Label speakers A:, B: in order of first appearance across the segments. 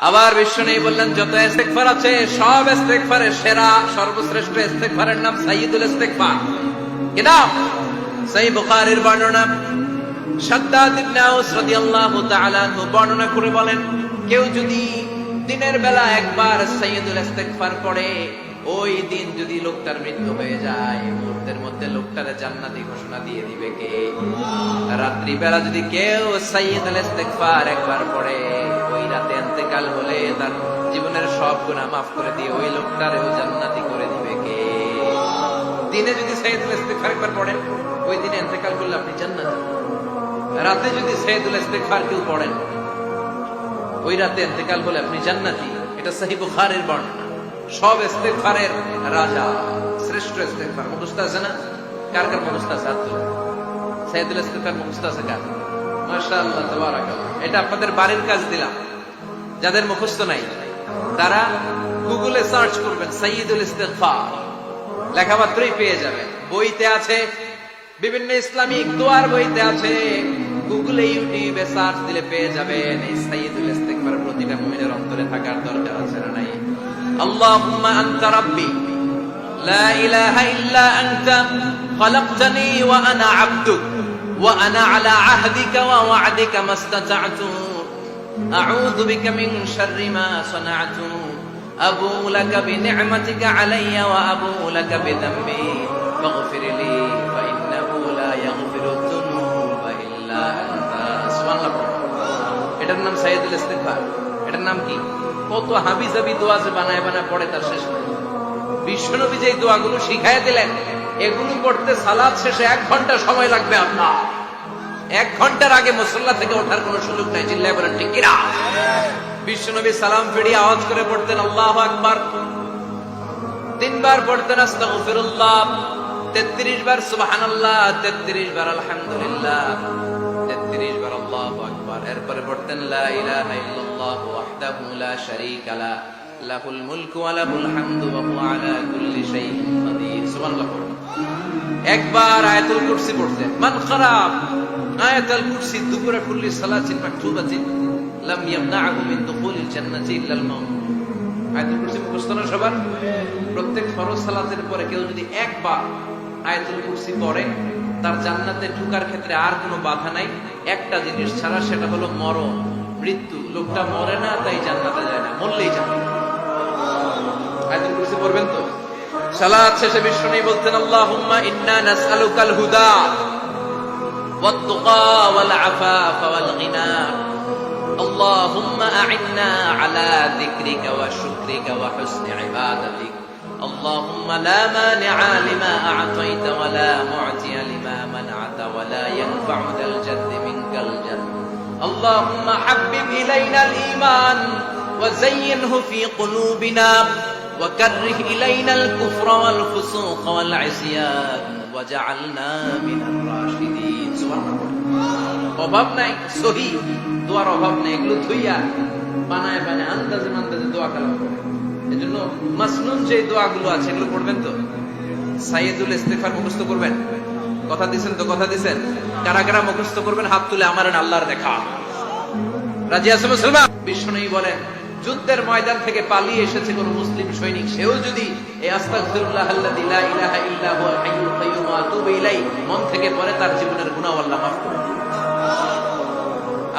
A: আবার বিশ্বনবী বললেন যত ইস্তেগফার আছে সব ইস্তেগফারের সেরা সর্বশ্রেষ্ঠ ইস্তেগফারের নাম সাইয়্যিদুল ইস্তেগফার। কি নাম? সহিহ বুখারীর বর্ণনা। শাদ্দাদ ইবনে আউস রাদিয়াল্লাহু তাআলা আনহু বর্ণনা করে বলেন, কেউ যদি দিনের বেলা একবার সাইয়্যিদুল ইস্তেগফার পড়ে, ওই দিন যদি লোকটার মৃত্যু হয়ে যায়, মুহূর্তের মধ্যে লোকটারে জান্নাতি ঘোষণা দিয়ে দিবে কে? রাত্রি বেলা যদি কেউ সাইয়্যিদুল ইস্তেগফার একবার পড়ে, ওই রাতে ইন্তেকাল হলে তার জীবনের সব গুনাহ মাফ করে দিয়ে ওই লোকটারেও জান্নাতি করে দিবে কে? দিনে যদি সাইয়্যিদুল ইস্তেগফার একবার পড়েন, ওই দিনে ইন্তেকাল করলে আপনি জান্নাতি। রাতে যদি সাইয়্যিদুল ইস্তেগফার কেউ পড়েন, ওই রাতে ইন্তেকাল হলে আপনি জান্নাতি। এটা সহিহ বুখারীর বর্ণনা। সব ইস্তেগফারের রাজা, শ্রেষ্ঠ ইস্তেগফার মুখস্থ আছে না? কার কার মুখস্থ আছে? সাইয়্যিদুল ইস্তেগফার মুখস্থ আছে কার? মাশাআল্লাহ, তাবারাকাল্লাহ। এটা আপনাদের বাড়ির কাজ দিলাম। যাদের মুখস্থ নাই তারা গুগলে সার্চ করবেন সাইয়্যিদুল ইস্তেগফার, লেখামাত্রই পেয়ে যাবেন। বইতে আছে, বিভিন্ন ইসলামিক দোয়ার বইতে আছে, গুগলে ইউটিউবে সার্চ দিলে পেয়ে যাবেন। এই সাইয়্যিদুল ইস্তেগফার প্রতিটা মুমিনের অন্তরে থাকার দরকার আছে না নাই? আল্লাহুম্মা আনতা রাব্বি লা ইলাহা ইল্লা আনতা খালাকতানি ওয়া আনা আবদুক ওয়া আনা আলা আহদিকা ওয়া ওয়া'দিকা মাস্তাতা'তু আউযু বিকা মিন শাররি মা সানা'তু আবুউ লাকা বিনি'মাতিকা আলাইয়া ওয়া আবুউ লাকা বিযামবি ফাগফির লি ফা ইন্নাহু লা ইয়াগফিরু যুনুবা ইল্লা আনতা। সুবহানাল্লাহ। এটার নাম সাইয়্যিদুল ইস্তেগফার। এটার নাম কি? কত হাবিজাবি দোয়া যে বানায় বানায় পড়ে তার শেষ নেই। বিশ্বনবী যে দোয়াগুলো শিখায় দিলেন, এগুলো পড়তে সালাত শেষে 1 ঘন্টা সময় লাগবে আপনার। 1 ঘন্টার আগে মুসল্লা থেকে ওঠার কোনো সুযোগ নাই। চিল্লায় বলেন ঠিক কিনা? বিশ্বনবী সালাম ফিরিয়ে আওয়াজ করে পড়তেন আল্লাহু আকবার, 3 বার পড়তেন আস্তাগফিরুল্লাহ, 33 বার সুবহানাল্লাহ, 33 বার আলহামদুলিল্লাহ, 33 বার আল্লাহু আকবার। এরপরে পড়তেন লা ইলাহা ইল্লাল্লাহ ওয়াহদাহু লা শারীকা লা লাহুল মুলকু ওয়া লাহুল হামদু ওয়া হুয়া আলা কুল্লি শাইইন কাদির। সুবহানাল্লাহ। একবার আয়াতুল কুরসি পড়তেন। মান খারাব আয়াতুল কুরসি দুবুরা কুল্লি সালাতিন মাকতুবাতিন লাম ইয়ামনাহু মিন দুখুলিল জান্নাতি ইল্লাল মাউত। আয়াতুল কুরসি মুখস্থ না সবার? প্রত্যেক ফরজ সালাতের পরে কেউ যদি একবার আয়াতুল কুরসি পড়ে, তার জান্নাতে ঢোকার ক্ষেত্রে আর কোনো বাধা নাই, একটা জিনিস ছাড়া, সেটা হলো মরণ, মৃত্যু। লোকটা মরে না তাই জান্নাতে যায় না, মরলেই জান্নাত। আয়াতুল কুরসি পড়বেন তো? সালাত শেষে বিশ্বনবী বলতেন আল্লাহুম্মা ইন্না নাসআলুকাল হুদা ওয়াত তুকা ওয়াল আফাফা ওয়াল গিনা আল্লাহুম্মা আ'inna আলা যিকরিকা ওয়া শুকরিকা ওয়া হুসনি ইবাদাতিক اللهم لا مانع لما أعطيت ولا معطي لما منعت ولا ينفع ذا الجد منك الجد اللهم حبب إلينا الإيمان وزينه في قلوبنا وكره إلينا الكفر والفسوق والعصيان وجعلنا من الراشدين. سبحان الله. অভাব নাই, সহি দোয়ার অভাব নাই। এগুলো ধুইয়া বানায় বানায় আন্দাজে আন্দাজে দোয়া কালাম করে। এজন্য মাসনুন যে দোয়াগুলো আছে এগুলো পড়বেন তো? সাইয়্যিদুল ইস্তেগফার মুখস্থ করবেন? কথা দিবেন তো? কথা দিবেন? কারা কারা মুখস্থ করবেন হাত তুলে আমার আল্লাহর দেখা। রাজি আছে মুসলমান? বিশ্বনবী বলেন, যুদ্ধের ময়দান থেকে পালিয়ে এসেছে কোন মুসলিম সৈনিক, সেও যদি এই আস্তাগফিরুল্লাহাল্লাযী লা ইলাহা ইল্লা হুয়াল হাইয়ুল কাইয়্যুম ওয়া আতুবু ইলাইহি মন থেকে পড়ে, তার জীবনের গুনাহ আল্লাহ মাফ করে দেন।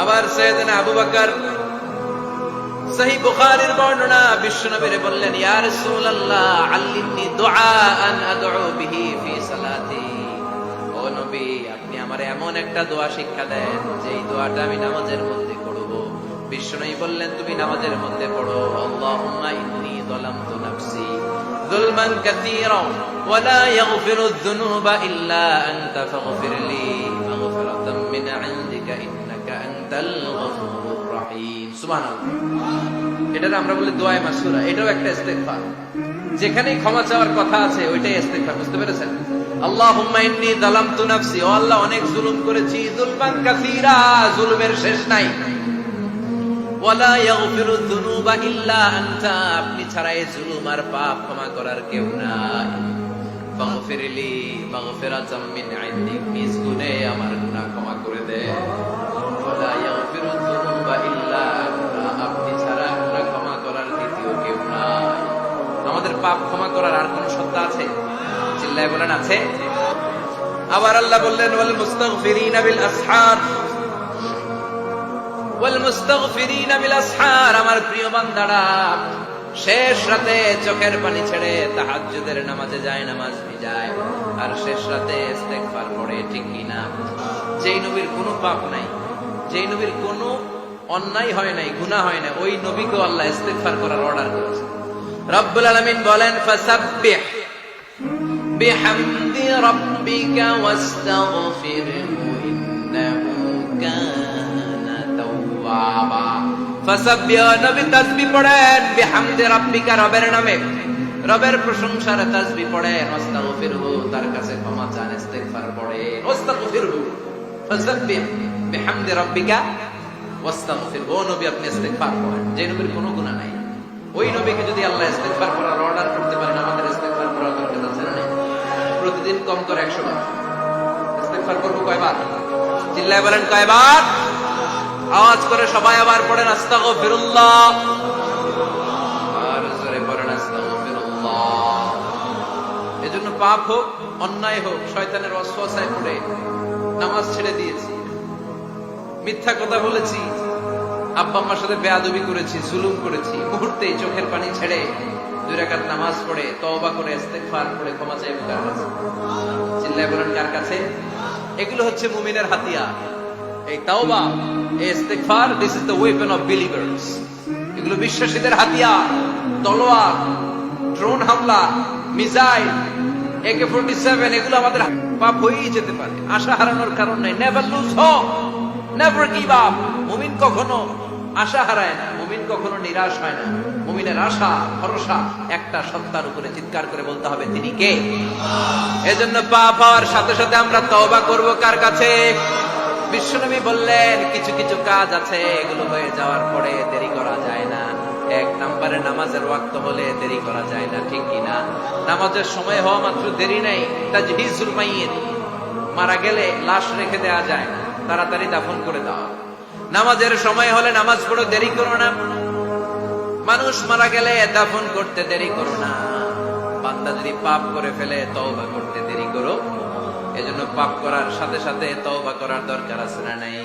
A: আবার সাইয়েদনা আবু বকর, সহিহ বুখারীর বর্ণনা, বিশ্বনবী বললেন ইয়া রাসূলুল্লাহ আল্লিমনি দুআআন আদউ বিহি ফি সালাতি। ও নবী, আপনি আমারে এমন একটা দোয়া শিক্ষা দেন যেই দোয়াটা আমি নামাজের মধ্যে পড়ব। বিশ্বনবী বললেন তুমি নামাজের মধ্যে পড়ো আল্লাহুম্মা ইন্নী যালামতু নাফসি যুলমান কাসীরা ওয়া লা ইয়াগফিরুয যুনুবা ইল্লা আনতা ফাগফিরলি মাগফিরাতাম মিন ইনদিকা ইন্নাকা আনতাল গফুরুর রহিম। সুবহানাল্লাহ। এটা আমরা বলি দোয়ায়ে মাসুরা। এটাও একটা ইস্তেগফার। যেখানেই ক্ষমা চাওয়ার কথা আছে ওইটাই ইস্তেগফার। বুঝতে পেরেছেন? আল্লাহুম্মা ইন্নী যালামতু নাফসি, ও আল্লাহ অনেক জুলুম করেছি, যুলমান কাসীরা, জুলুমের শেষ নাই, ওয়ালা ইয়াগফিরু যুনুবা ইল্লা আনতা, আপনি ছাড়া এই জুলুম আর পাপ ক্ষমা করার কেউ নাই। ফাগফিরলি মাগফিরাতাম মিন ইনদিক, নিজ গুণে আমার গুনাহ ক্ষমা করে দে। ওয়ালা ইয়াগফিরু যুনুবা ইল্লা আনতা, আপনি ছাড়া পাপ ক্ষমা করার আর কোন সত্তা আছে? চিল্লায় বলেন আছে? আবার আল্লাহ বললেন ওয়াল মুস্তাগফিরিনা বিল আসহার, ওয়াল মুস্তাগফিরিনা বিল আসহার, আমার প্রিয় বান্দারা শেষ রাতে চোখের পানি ছেড়ে তাহাজ্জুদের নামাজে যায়, নামাজ ভিজায় আর শেষ রাতে ইস্তেগফার করে, ঠিক কি না? যেই নবীর কোনো পাপ নাই, যেই নবীর কোনো অন্যায় হয় নাই, গুনাহ হয় না, ওই নবীকে আল্লাহ ইস্তেগফার করার অর্ডার করেছে। রব্বুল আলামিন বলেন ফাসাব্বিহ বিহামদি রাব্বিকা ওয়াস্তাগফিরহু ইন্নাহু কানা তাওয়াবা। ফাসাব্বিহ, নবী তাসবিহ পড়েন, বিহামদি রাব্বিকা, রবের নামে, রবের প্রশংসার তাসবিহ পড়েন, ওয়াস্তাগফিরহু, তার কাছে ক্ষমা চান, ইস্তেগফার পড়েন, ওয়াস্তাগফিরহু, ফাসাব্বিহ বিহামদি রাব্বিকা ওয়াস্তাগফিরহু, ও নবী আপনি ইস্তেগফার করেন। যে নবীর কোনো গুনাহ নাই, ওই নবীকে যদি আল্লাহ ইস্তেগফার করার অর্ডার করতে পারেন, আমাদের ইস্তেগফার করার দরকার আছে না? প্রতিদিন কম করে 100 বার ইস্তেগফার করব। কয়বার? চিল্লায় বলেন কয়বার? আওয়াজ করে সবাই আবার পড়েন আস্তাগফিরুল্লাহ, আর জোরে পড়েন আস্তাগফিরুল্লাহ। এজন্য পাপ হোক, অন্যায় হোক, শয়তানের ওয়াসওয়াসায় পড়ে নামাজ ছেড়ে দিয়েছি, মিথ্যা কথা বলেছি, আব্বা আম্মার সাথে বেয়াদবি করেছি, জুলুম করেছি, মুহূর্তেই চোখের পানি ছেড়ে 2 রাকাত নামাজ পড়ে তওবা করে ইস্তেগফার করে ক্ষমা চাইব কার কাছে? চিল্লায় বলেন কার কাছে? এগুলো হচ্ছে মুমিনের হাতিয়ার। এই তাওবা, এই ইস্তেগফার, this is the weapon of believers. এগুলো বিশ্বাসীদের হাতিয়ার। তলোয়ার, ড্রোন হামলা, মিসাইল, AK-47, এগুলো আমাদের পাপ হয়েই যেতে পারে, আশা হারানোর কারণ নাই। Never lose hope, never give up. মুমিন কখনো আশা হারায় না, মুমিন কখনো নিরাশ হয় না। মুমিনের আশা ভরসা একটা সত্তার উপরে। চিৎকার করে বলতে হবে তিনি কে? এজন্য পাপ হওয়ার সাথে সাথে আমরা তওবা করব কার কাছে? বিশ্বনবী বললেন কিছু কিছু কাজ আছে, এগুলো হয়ে যাওয়ার পরে দেরি করা যায় না। 1 নম্বরে নামাজের ওয়াক্ত হলে দেরি করা যায় না, ঠিক কিনা? নামাজের সময় হওয়া মাত্র দেরি নাই। তাজহিজুল মাইয়িত, মারা গেলে লাশ রেখে দেওয়া যায় না, তাড়াতাড়ি দাফন করে দেওয়া। নামাজের সময় হলে নামাজ পড়ো, দেরি করো না। মানুষ মারা গেলে দাফন করতে দেরি করো না। বান্দা যদি পাপ করে ফেলে তওবা করতে দেরি করো। এজন্য পাপ করার সাথে সাথে তওবা করার দরকার আছে না নাই?